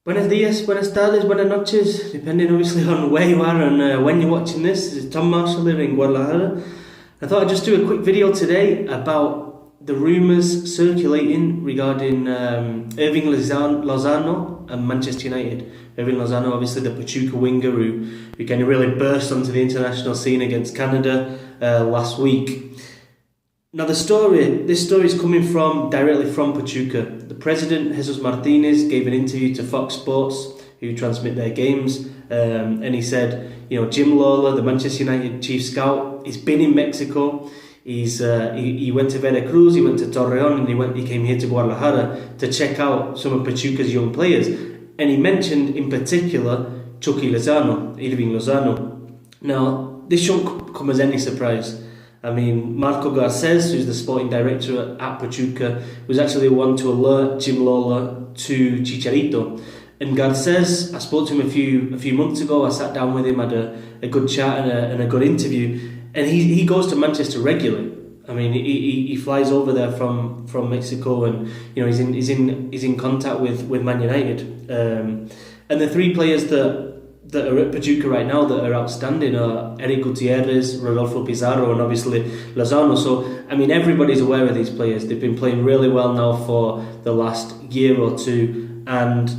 Buenos días, buenas tardes, buenas noches, depending obviously on where you are and when you're watching this. This is Tom Marshall here in Guadalajara. I thought I'd just do a quick video today about the rumours circulating regarding Irving Lozano and Manchester United. Irving Lozano, obviously the Pachuca winger who kind of really burst onto the international scene against Canada last week. Now this story is coming directly from Pachuca. The president, Jesus Martinez, gave an interview to Fox Sports, who transmit their games, and he said, Jim Lawler, the Manchester United chief scout, he's been in Mexico. He went to Veracruz, he went to Torreon, and he came here to Guadalajara to check out some of Pachuca's young players. And he mentioned in particular Chucky Lozano, Hirving Lozano. Now, this shouldn't come as any surprise. I mean, Marco Garces, who's the sporting director at Pachuca, was actually the one to alert Jim Lawler to Chicharito. And Garces, I spoke to him a few months ago. I sat down with him, had a good chat and a good interview. And he goes to Manchester regularly. I mean, he flies over there from Mexico, and he's in contact with Man United. And the three players that are at Pachuca right now that are outstanding are Eric Gutierrez, Rodolfo Pizarro, and obviously Lozano. So, I mean, everybody's aware of these players. They've been playing really well now for the last year or two, and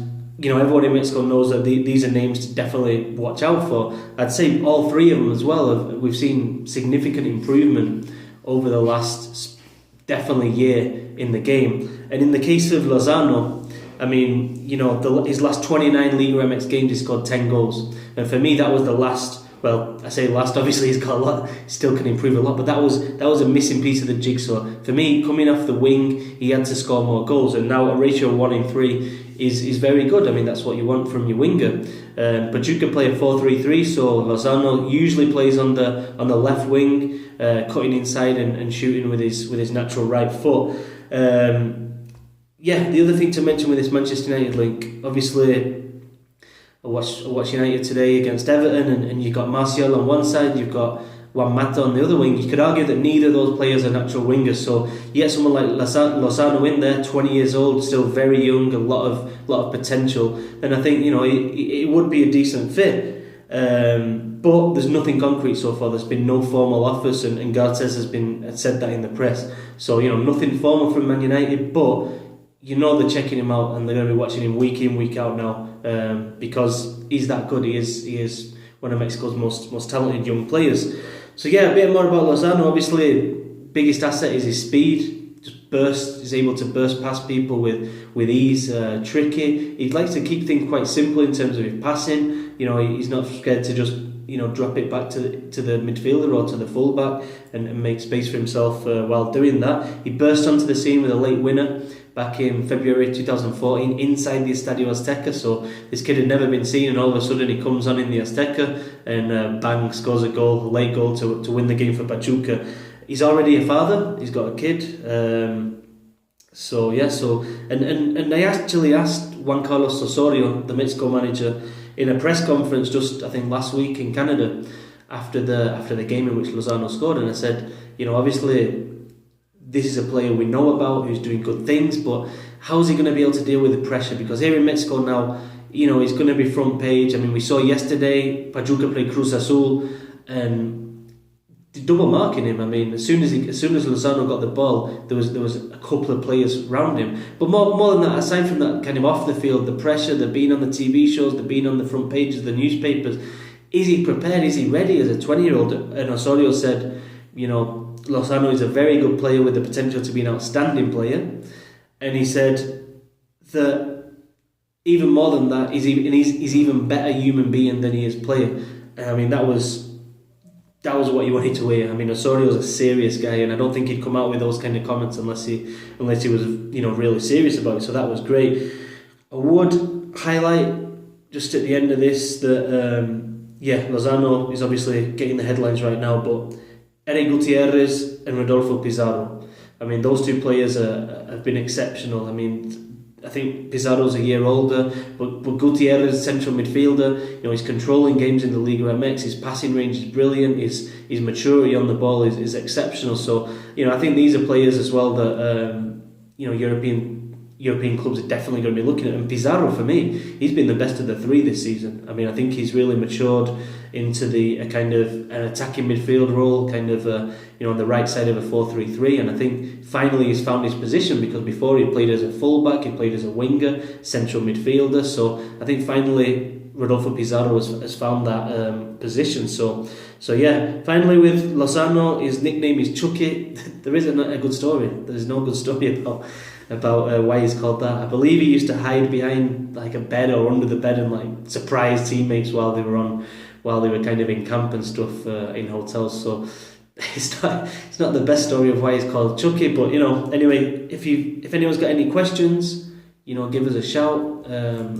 everyone in Mexico knows that these are names to definitely watch out for. I'd say all three of them as well. We've seen significant improvement over the last definitely year in the game. And in the case of Lozano, I mean, his last 29 Liga MX games, he scored 10 goals. And for me, that was the last. Well, I say last. Obviously, he's got a lot. Still can improve a lot, but that was a missing piece of the jigsaw. For me, coming off the wing, he had to score more goals, and now a ratio of 1 in 3 is very good. I mean, that's what you want from your winger. Pachuca play a 4-3-3, so Lozano usually plays on the left wing, cutting inside and shooting with his natural right foot. The other thing to mention with this Manchester United link, obviously, I watched United today against Everton, and you've got Martial on one side, you've got Juan Mata on the other wing. You could argue that neither of those players are natural wingers, so you get someone like Lozano in there, 20 years old, still very young, a lot of potential, then I think it would be a decent fit. But there's nothing concrete so far. There's been no formal offers, and Garces has said that in the press. So nothing formal from Man United, but they're checking him out, and they're going to be watching him week in, week out now, because he's that good. He is one of Mexico's most talented young players. So a bit more about Lozano. Obviously, biggest asset is his speed. He's able to burst past people with ease. Tricky. He likes to keep things quite simple in terms of his passing. He's not scared to just drop it back to the midfielder or to the fullback and make space for himself while doing that. He burst onto the scene with a late winner back in February 2014 inside the Estadio Azteca. So this kid had never been seen, and all of a sudden he comes on in the Azteca and bang, scores a late goal to win the game for Pachuca. He's already a father. He's got a kid. And I actually asked Juan Carlos Osorio, the Mexico manager, in a press conference just I think last week in Canada after the game in which Lozano scored, and I said, obviously this is a player we know about who's doing good things, but how is he going to be able to deal with the pressure? Because here in Mexico now, he's going to be front page. I mean, we saw yesterday Pachuca played Cruz Azul and double marking him. I mean, as soon as Lozano got the ball, there was a couple of players around him. But more than that, aside from that, kind of off the field, the pressure, the being on the TV shows, the being on the front pages of the newspapers, is he prepared? Is he ready as a 20-year-old? And Osorio said, Lozano is a very good player with the potential to be an outstanding player, and he said that even more than that, he's even better human being than he is player. I mean, that was what you wanted to hear. I mean, Osorio's a serious guy, and I don't think he'd come out with those kind of comments unless he was really serious about it. So that was great. I would highlight just at the end of this that Lozano is obviously getting the headlines right now, but Eric Gutierrez and Rodolfo Pizarro, I mean, those two players have been exceptional. I mean, I think Pizarro's a year older, but Gutierrez, central midfielder, he's controlling games in the Liga MX. His passing range is brilliant. His maturity on the ball is exceptional. So, I think these are players as well that European European clubs are definitely going to be looking at. And Pizarro, for me, he's been the best of the three this season. I mean, I think he's really matured into a kind of an attacking midfield role, kind of on the right side of a 4-3-3. And I think finally he's found his position, because before he played as a fullback, he played as a winger, central midfielder. So I think finally Rodolfo Pizarro has found that position. So yeah, finally with Lozano, his nickname is Chucky. There isn't a good story. There's no good story about why he's called that. I believe he used to hide behind like a bed or under the bed and like surprise teammates while they were kind of in camp and stuff in hotels. So it's not the best story of why he's called Chucky. But anyway, if anyone's got any questions, give us a shout.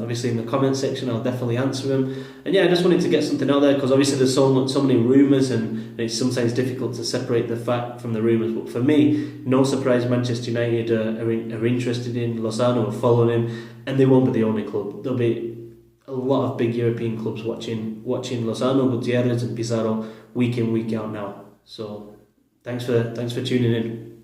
Obviously in the comment section, I'll definitely answer them. And yeah, I just wanted to get something out there, because obviously there's so many rumours, and it's sometimes difficult to separate the fact from the rumours. But for me, no surprise, Manchester United are interested in Lozano, are following him, and they won't be the only club. There'll be a lot of big European clubs watching Lozano, Gutierrez and Pizarro week in, week out now. So thanks for tuning in.